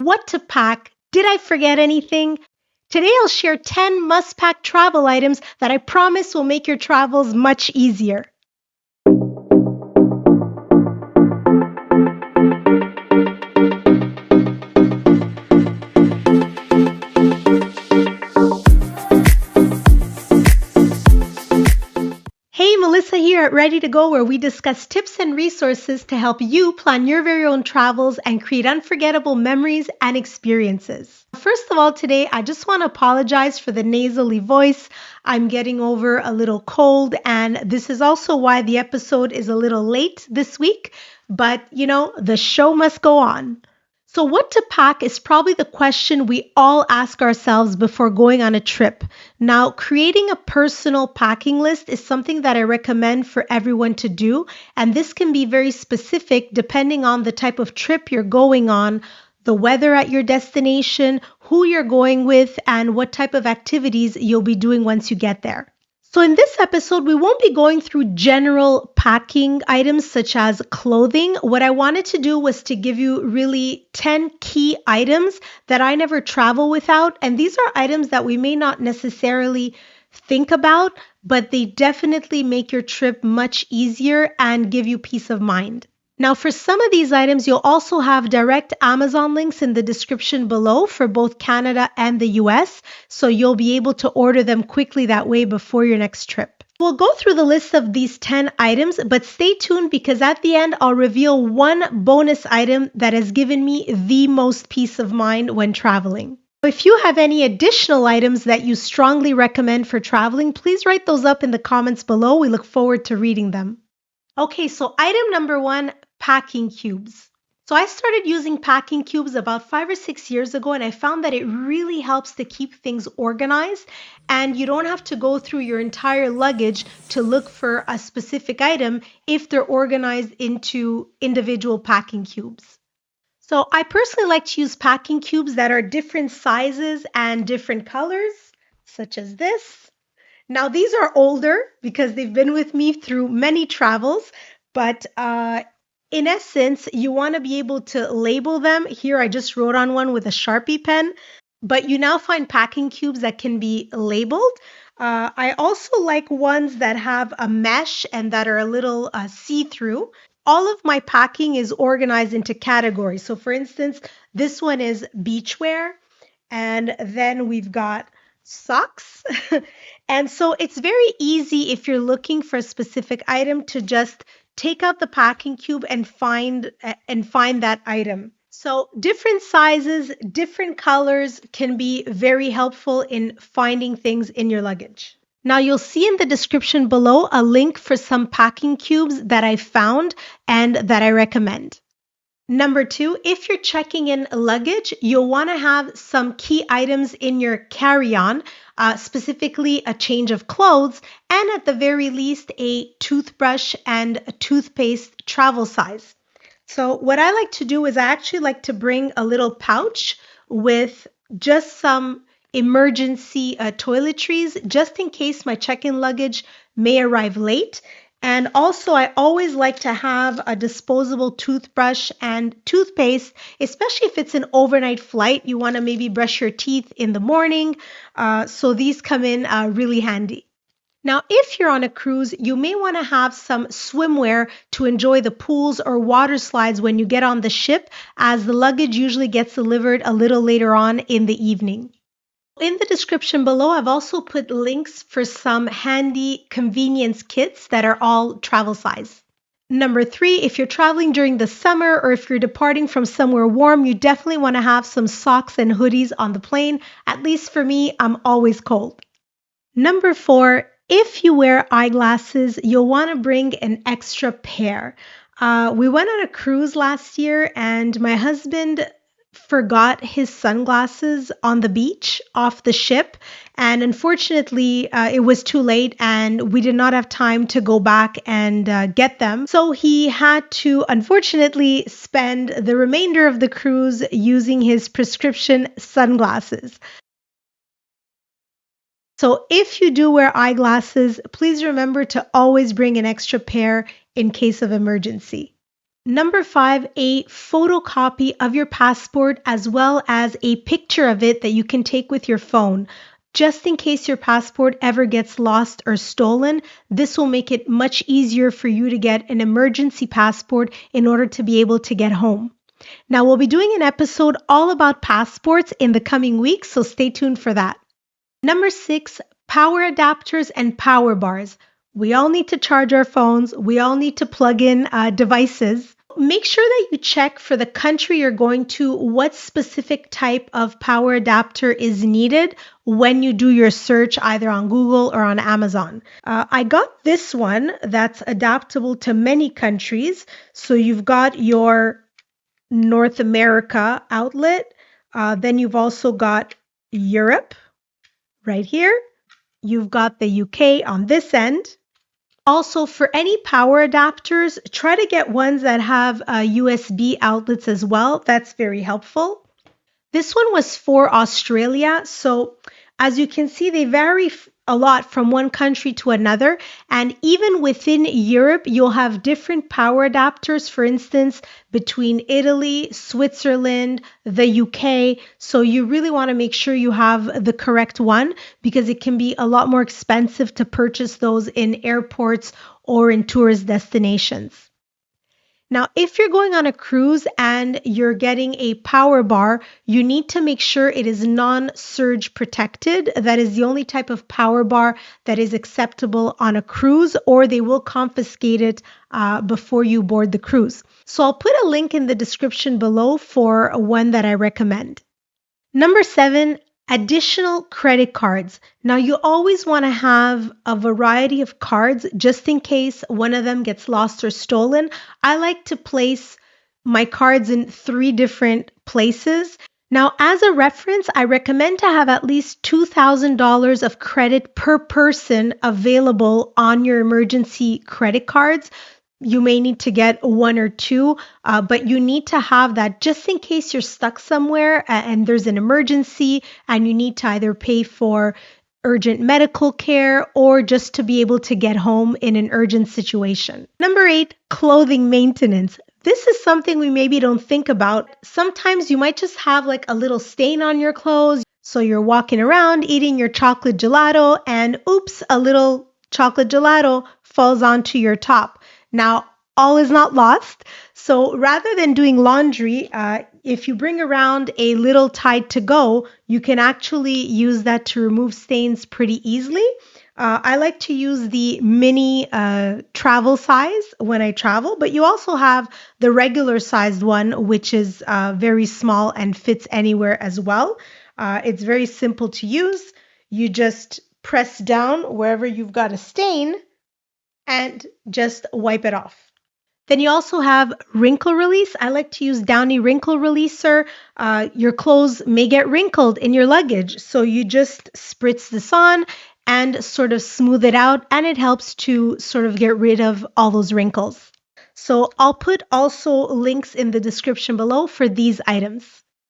what to pack. Did I forget anything? Today I'll share 10 must-pack travel items that I promise will make your travels much easier. Hey, Melissa here at Ready to Go, where we discuss tips and resources to help you plan your very own travels and create unforgettable memories and experiences. First of all, today, I just want to apologize for the nasally voice. I'm getting over a little cold, and this is also why the episode is a little late this week. But, the show must go on. So what to pack is probably the question we all ask ourselves before going on a trip. Now, creating a personal packing list is something that I recommend for everyone to do, and this can be very specific depending on the type of trip you're going on, the weather at your destination, who you're going with, and what type of activities you'll be doing once you get there. So in this episode, we won't be going through general packing items such as clothing. What I wanted to do was to give you really 10 key items that I never travel without. And these are items that we may not necessarily think about, but they definitely make your trip much easier and give you peace of mind. Now, for some of these items, you'll also have direct Amazon links in the description below for both Canada and the US, so you'll be able to order them quickly that way before your next trip. We'll go through the list of these 10 items, but stay tuned because at the end, I'll reveal one bonus item that has given me the most peace of mind when traveling. If you have any additional items that you strongly recommend for traveling, please write those up in the comments below. We look forward to reading them. Okay, so item number 1, packing cubes. So I started using packing cubes about 5 or 6 years ago, and I found that it really helps to keep things organized, and you don't have to go through your entire luggage to look for a specific item if they're organized into individual packing cubes. So I personally like to use packing cubes that are different sizes and different colors, such as this. Now, these are older because they've been with me through many travels, but in essence, you want to be able to label them. Here, I just wrote on one with a Sharpie pen, but you now find packing cubes that can be labeled. I also like ones that have a mesh and that are a little see-through. All of my packing is organized into categories. So for instance, this one is beachwear, and then we've got socks. And so it's very easy if you're looking for a specific item to just take out the packing cube and find that item. So different sizes, different colors can be very helpful in finding things in your luggage. Now you'll see in the description below a link for some packing cubes that I found and that I recommend. Number 2, if you're checking in luggage, you'll want to have some key items in your carry-on, specifically a change of clothes, and at the very least, a toothbrush and a toothpaste travel size. So what I like to do is I actually like to bring a little pouch with just some emergency toiletries, just in case my check-in luggage may arrive late. And also, I always like to have a disposable toothbrush and toothpaste, especially if it's an overnight flight. You want to maybe brush your teeth in the morning. So these come in really handy. Now, if you're on a cruise, you may want to have some swimwear to enjoy the pools or water slides when you get on the ship, as the luggage usually gets delivered a little later on in the evening. In the description below, I've also put links for some handy convenience kits that are all travel size. Number 3, if you're traveling during the summer or if you're departing from somewhere warm, you definitely want to have some socks and hoodies on the plane. At least for me, I'm always cold. Number 4, if you wear eyeglasses, you'll want to bring an extra pair. We went on a cruise last year and my husband forgot his sunglasses on the beach off the ship, and unfortunately it was too late and we did not have time to go back and get them, so he had to unfortunately spend the remainder of the cruise using his prescription sunglasses. So if you do wear eyeglasses, please remember to always bring an extra pair in case of emergency. Number 5, a photocopy of your passport as well as a picture of it that you can take with your phone. Just in case your passport ever gets lost or stolen, this will make it much easier for you to get an emergency passport in order to be able to get home. Now, we'll be doing an episode all about passports in the coming weeks, so stay tuned for that. Number 6, power adapters and power bars. We all need to charge our phones. We all need to plug in devices. Make sure that you check for the country you're going to what specific type of power adapter is needed when you do your search either on Google or on Amazon. I got this one that's adaptable to many countries. So you've got your North America outlet. Then you've also got Europe right here. You've got the UK on this end. Also, for any power adapters, try to get ones that have USB outlets as well. That's very helpful. This one was for Australia. So as you can see, they vary a lot from one country to another. And even within Europe, you'll have different power adapters, for instance, between Italy, Switzerland, the UK. So you really want to make sure you have the correct one because it can be a lot more expensive to purchase those in airports or in tourist destinations. Now, if you're going on a cruise and you're getting a power bar, you need to make sure it is non-surge protected. That is the only type of power bar that is acceptable on a cruise, or they will confiscate it before you board the cruise. So I'll put a link in the description below for one that I recommend. Number 7, additional credit cards. Now, you always want to have a variety of cards just in case one of them gets lost or stolen. I like to place my cards in 3 different places. Now, as a reference, I recommend to have at least $2,000 of credit per person available on your emergency credit cards. You may need to get 1 or 2, but you need to have that just in case you're stuck somewhere and there's an emergency and you need to either pay for urgent medical care or just to be able to get home in an urgent situation. Number 8, clothing maintenance. This is something we maybe don't think about. Sometimes you might just have like a little stain on your clothes. So you're walking around eating your chocolate gelato and oops, a little chocolate gelato falls onto your top. Now, all is not lost. So rather than doing laundry, if you bring around a little Tide to go, you can actually use that to remove stains pretty easily. I like to use the mini travel size when I travel, but you also have the regular sized one, which is very small and fits anywhere as well. It's very simple to use. You just press down wherever you've got a stain and just wipe it off. Then you also have wrinkle release. I like to use Downy wrinkle releaser. Your clothes may get wrinkled in your luggage. So you just spritz this on and sort of smooth it out. And it helps to sort of get rid of all those wrinkles. So I'll put also links in the description below for these items.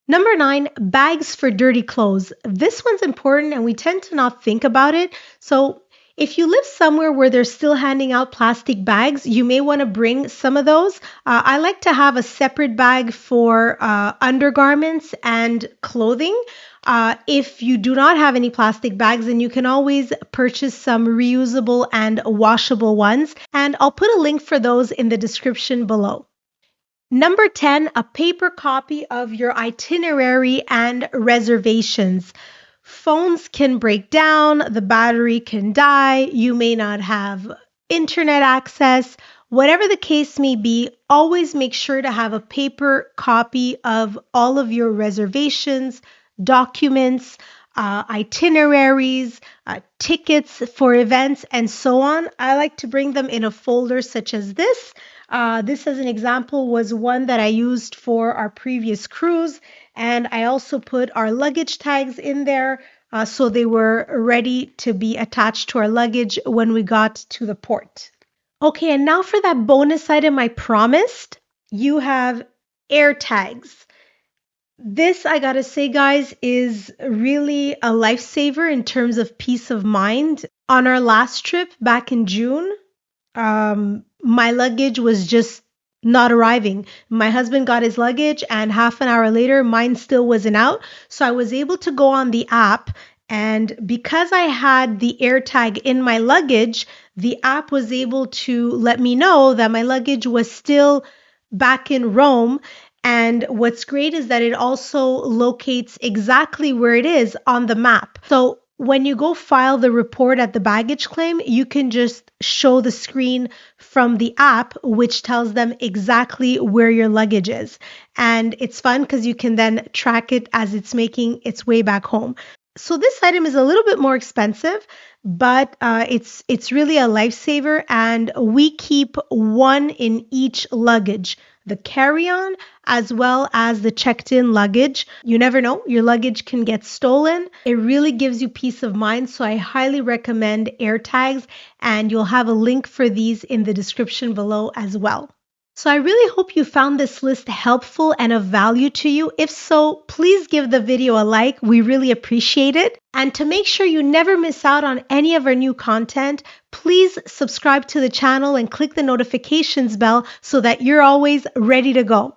Number 9, bags for dirty clothes. This one's important and we tend to not think about it. So if you live somewhere where they're still handing out plastic bags, you may want to bring some of those. I like to have a separate bag for undergarments and clothing. If you do not have any plastic bags, then you can always purchase some reusable and washable ones. And I'll put a link for those in the description below. Number 10, a paper copy of your itinerary and reservations. Phones can break down, the battery can die, you may not have internet access. Whatever the case may be, always make sure to have a paper copy of all of your reservations, documents, itineraries, tickets for events, and so on. I like to bring them in a folder such as this. This, as an example, was one that I used for our previous cruise. And I also put our luggage tags in there so they were ready to be attached to our luggage when we got to the port. Okay, and now for that bonus item I promised, you have AIRTAGs. This, I gotta say, guys, is really a lifesaver in terms of peace of mind. On our last trip back in June, my luggage was just not arriving. My husband got his luggage and half an hour later, mine still wasn't out. So I was able to go on the app, and because I had the AirTag in my luggage, the app was able to let me know that my luggage was still back in Rome. And what's great is that it also locates exactly where it is on the map. So when you go file the report at the baggage claim, you can just show the screen from the app, which tells them exactly where your luggage is. And it's fun because you can then track it as it's making its way back home. So this item is a little bit more expensive, but it's really a lifesaver, and we keep one in each luggage, the carry-on as well as the checked-in luggage. You never know, your luggage can get stolen. It really gives you peace of mind, so I highly recommend AirTags, and you'll have a link for these in the description below as well. So I really hope you found this list helpful and of value to you. If so, please give the video a like. We really appreciate it. And to make sure you never miss out on any of our new content, please subscribe to the channel and click the notifications bell so that you're always ready to go.